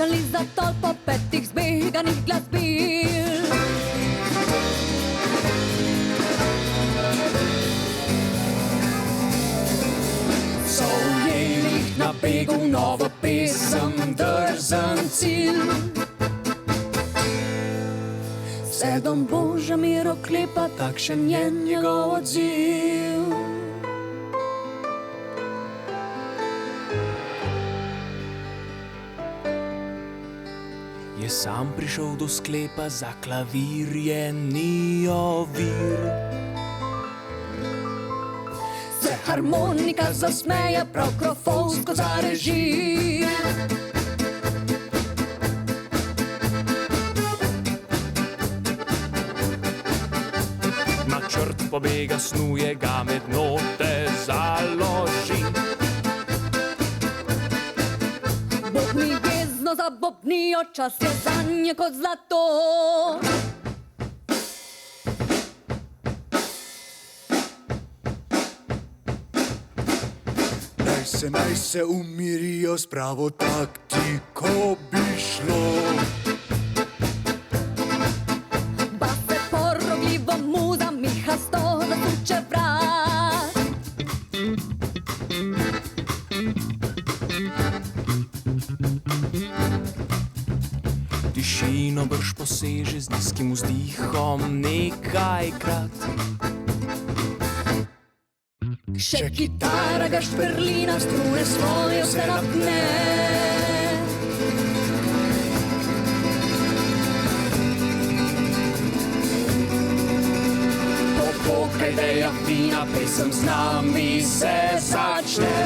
Slišali za tolpo petih zbeganih glasbil. So ujeli jih na begu novo pesem, drzen cilj. Vse dom Boža miro klepa, takšen je njegov odziv. Je sam prišel do sklepa, za klavir je ni ovir. Se harmonika zasmeje, prav krofonsko zareži. Načrt pobega snuje, ga med note založi. Bobni vezno zabobnijo, čas je zanje kot zlato. Naj se umirijo, s pravo taktiko bi šlo. Base porogljivo muza, mihasto zatuče vrat. Tišino brž poseže z nizkim vzdihom nekajkrat. Še kitara ga šperlina, strune svoje vse napne. Popokaj, da je fina, pesem z nami se začne.